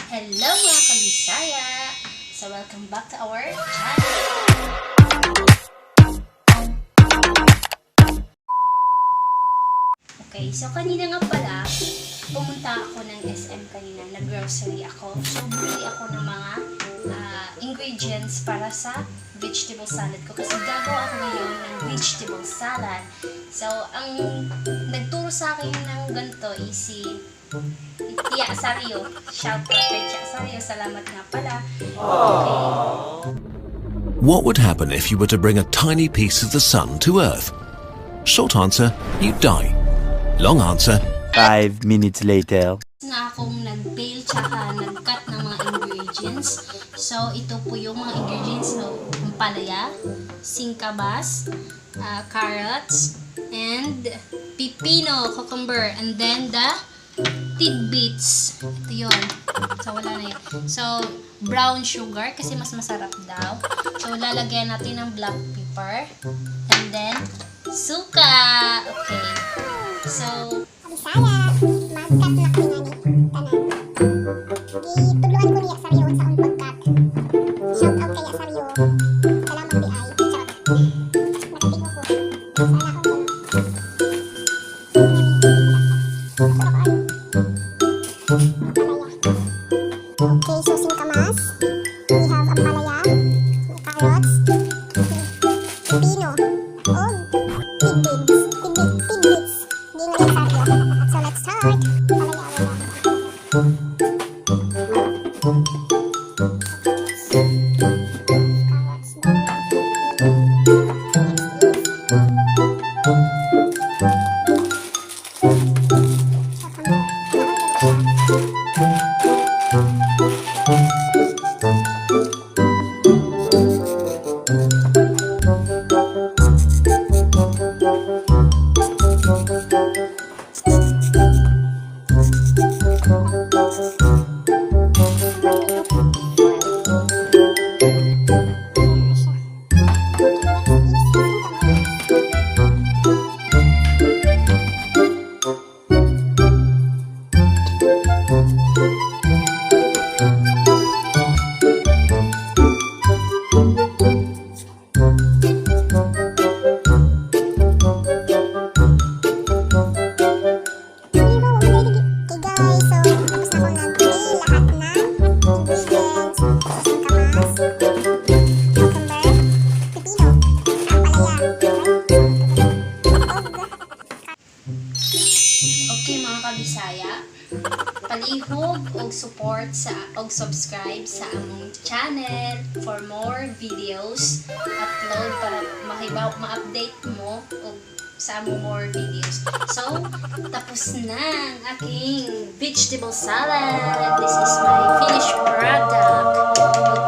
Hello mga kabisaya! So welcome back to our channel! Okay, so kanina nga pala, pumunta ako ng SM kanina, nag-grocery ako. So bumili ako ng mga ingredients para sa vegetable salad ko. Kasi gagawa ako ngayon ng vegetable salad. So, ang nagturo sa akin ng ganito is si Tia Sario. Shout out kay Tia Sario. Salamat nga pala. Okay. What would happen if you were to bring a tiny piece of the sun to Earth? Short answer, you'd die. Long answer, 5 minutes later. Na akong nag-bail tsaka nag-cut ng mga ingredients. So, ito po yung mga ingredients. So, palaya, singkabas, carrots, and pipino, cucumber, and then the tidbits. Ito yun. So, wala na yun. So, brown sugar kasi mas masarap daw. So, lalagyan natin ng black pepper. And then, suka. Okay. So, Bisaya, magkat na kinani, tanan. Gitudloan ko niya Sario sa akong pagkat. Shout out kay Sario. Salamat di ay. Charot. Nakating ko. Sana akong okay, so singkamas. We have ampalaya, carrots, pipino, og tidbits. So let's start. okay mga kabisaya, palihog og support sa og subscribe sa among channel for more videos upload para ma-update mo og sa among more videos. So, tapos na ang aking vegetable salad. This is my finished product.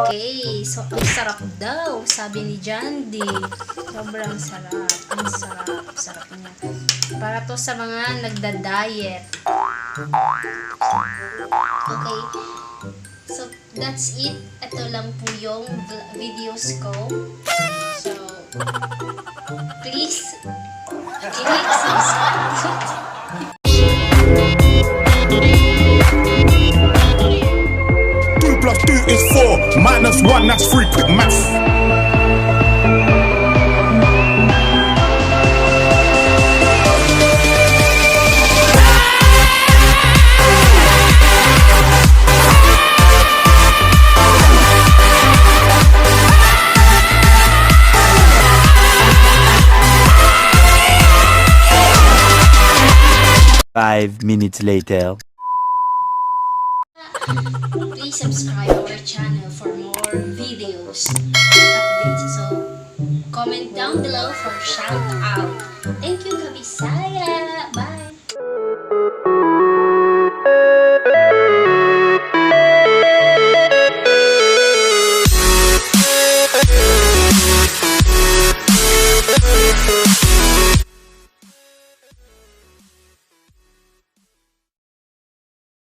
Okay, so ang sarap daw, sabi ni Jandy. Sobrang sarap. Ang sarap. Sarap niya. Para to sa mga nagda-diet. Okay. So, that's it. Ito lang po yung videos ko. So, please, click subscribe. 2 plus 2 is 4, minus 1, that's 3, quick maths. Five minutes later. Please subscribe our channel for more videos updates. So, comment down below for shout out. Thank you, Kabisaya. Bye.